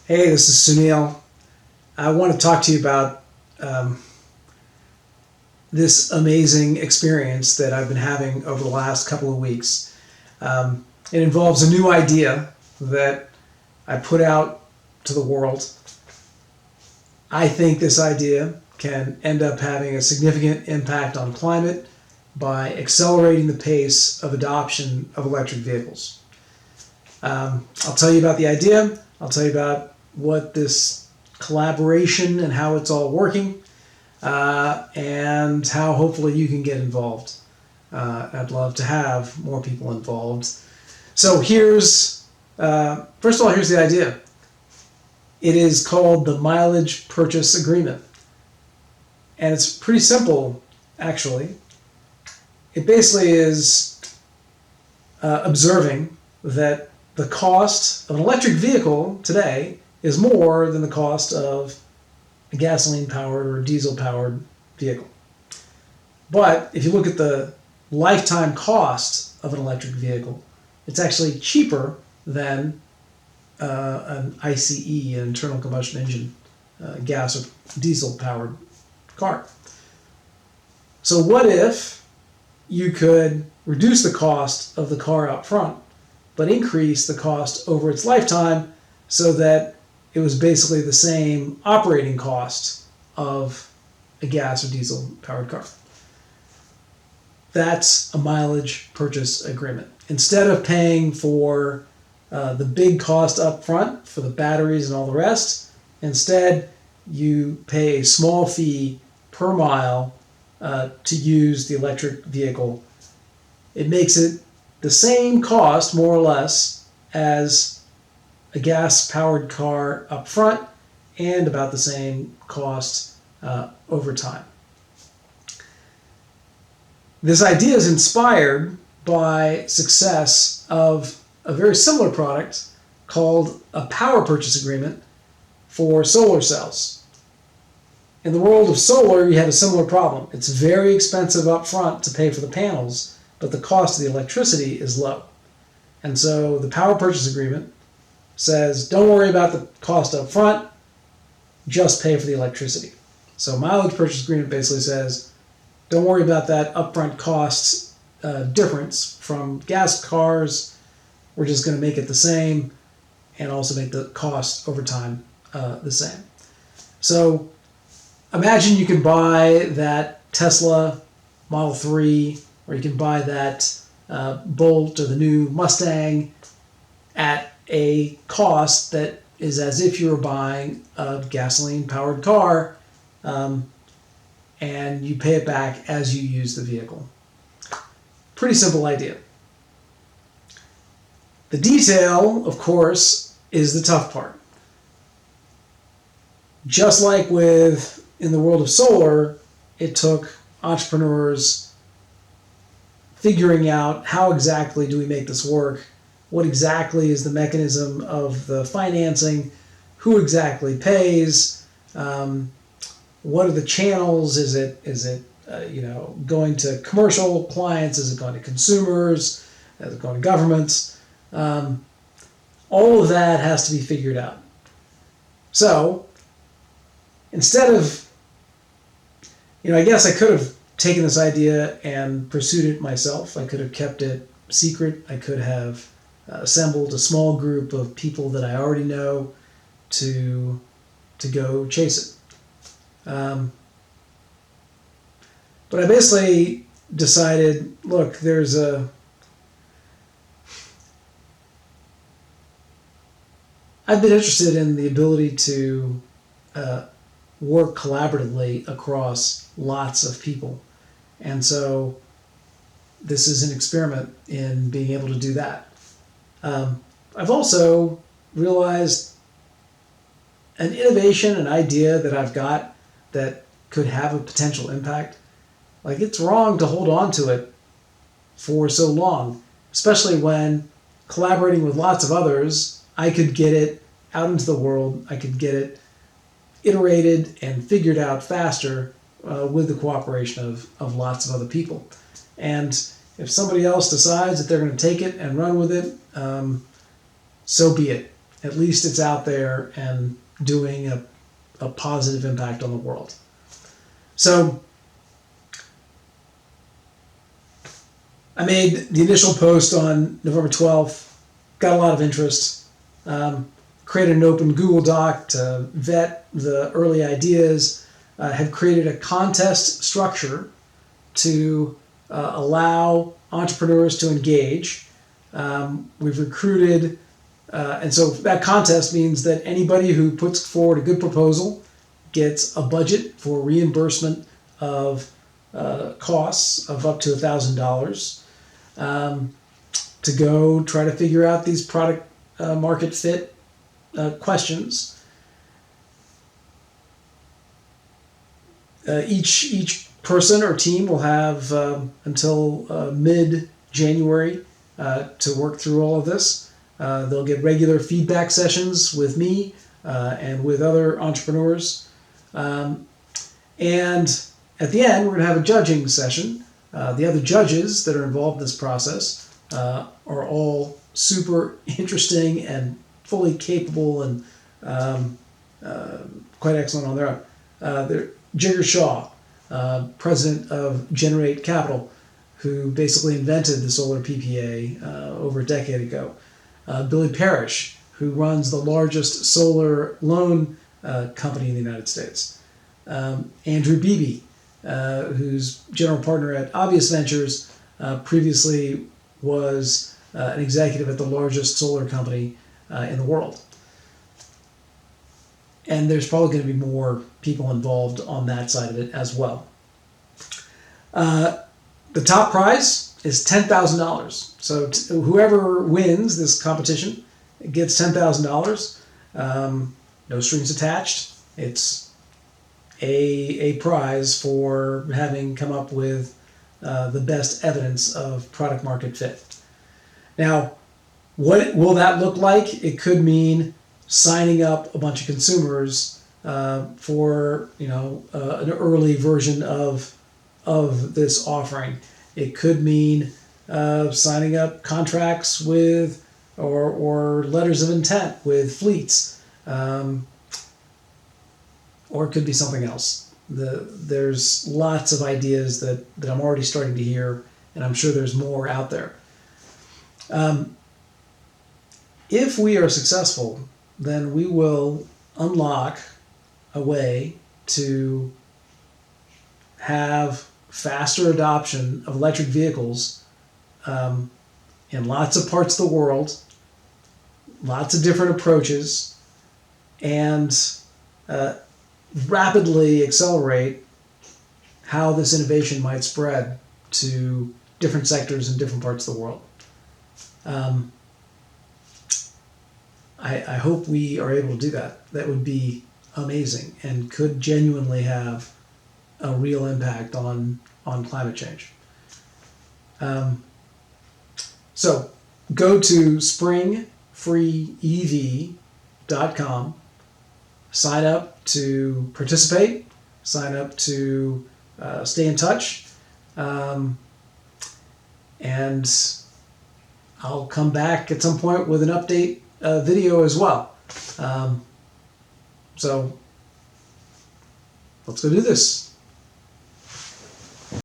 Hey, this is Sunil. I want to talk to you about this amazing experience that I've been having over the last couple of weeks. It involves a new idea that I put out to the world. I think this idea can end up having a significant impact on climate by accelerating the pace of adoption of electric vehicles. I'll tell you about the idea. I'll tell you about what this collaboration and how it's all working, and how hopefully you can get involved. I'd love to have more people involved. So first of all, here's the idea. It is called the Mileage Purchase Agreement. And it's pretty simple, actually. It basically is observing that the cost of an electric vehicle today is more than the cost of a gasoline-powered or diesel-powered vehicle. But if you look at the lifetime cost of an electric vehicle, it's actually cheaper than an ICE, an internal combustion engine, gas or diesel-powered car. So what if you could reduce the cost of the car up front, but increase the cost over its lifetime so that it was basically the same operating cost of a gas or diesel powered car? That's a mileage purchase agreement. Instead of paying for the big cost up front for the batteries and all the rest, instead you pay a small fee per mile to use the electric vehicle. It makes it the same cost, more or less, as a gas-powered car up front, and about the same cost over time. This idea is inspired by success of a very similar product called a power purchase agreement for solar cells. In the world of solar, you have a similar problem. It's very expensive up front to pay for the panels, but the cost of the electricity is low. And so the power purchase agreement says, don't worry about the cost up front, just pay for the electricity. So mileage purchase agreement basically says, don't worry about that upfront cost difference from gas cars. We're just going to make it the same and also make the cost over time the same. So imagine you can buy that Tesla Model 3, or you can buy that Bolt or the new Mustang at a cost that is as if you were buying a gasoline-powered car, and you pay it back as you use the vehicle. Pretty simple idea. The detail, of course, is the tough part. Just like in the world of solar, it took entrepreneurs figuring out how exactly do we make this work, what exactly is the mechanism of the financing, who exactly pays, what are the channels, is it going to commercial clients, is it going to consumers, is it going to governments? All of that has to be figured out. So instead of, I guess I could have taken this idea and pursued it myself. I could have kept it secret. I could have assembled a small group of people that I already know to go chase it. But I basically decided, look, I've been interested in the ability to work collaboratively across lots of people. And so this is an experiment in being able to do that. I've also realized an innovation, an idea that I've got that could have a potential impact. Like, it's wrong to hold on to it for so long, especially when collaborating with lots of others, I could get it out into the world. I could get it iterated and figured out faster with the cooperation of lots of other people. And if somebody else decides that they're going to take it and run with it, so be it. at least it's out there and doing a positive impact on the world. So I made the initial post on November 12th, got a lot of interest, created an open Google Doc to vet the early ideas, have created a contest structure to allow entrepreneurs to engage. We've recruited, and so that contest means that anybody who puts forward a good proposal gets a budget for reimbursement of costs of up to $1,000 to go try to figure out these product market fit questions. Each person or team will have until mid-January to work through all of this. They'll get regular feedback sessions with me and with other entrepreneurs. And at the end, we're going to have a judging session. The other judges that are involved in this process are all super interesting and fully capable and quite excellent on their own. They're Jigger Shaw, president of Generate Capital, who basically invented the solar PPA over a decade ago. Billy Parrish, who runs the largest solar loan company in the United States. Andrew Beebe, who's general partner at Obvious Ventures, previously was an executive at the largest solar company in the world. And there's probably going to be more people involved on that side of it as well. The top prize is $10,000. So whoever wins this competition gets $10,000. No strings attached. It's a prize for having come up with the best evidence of product market fit. Now, what will that look like? It could mean signing up a bunch of consumers for an early version of this offering. It could mean signing up contracts with or letters of intent with fleets, or it could be something else. There's lots of ideas that I'm already starting to hear, and I'm sure there's more out there. If we are successful, then we will unlock a way to have faster adoption of electric vehicles in lots of parts of the world, lots of different approaches, and rapidly accelerate how this innovation might spread to different sectors in different parts of the world. I hope we are able to do that. That would be amazing and could genuinely have a real impact on climate change. So go to springfreeev.com, sign up to participate, sign up to stay in touch, and I'll come back at some point with an update video as well. So let's go do this.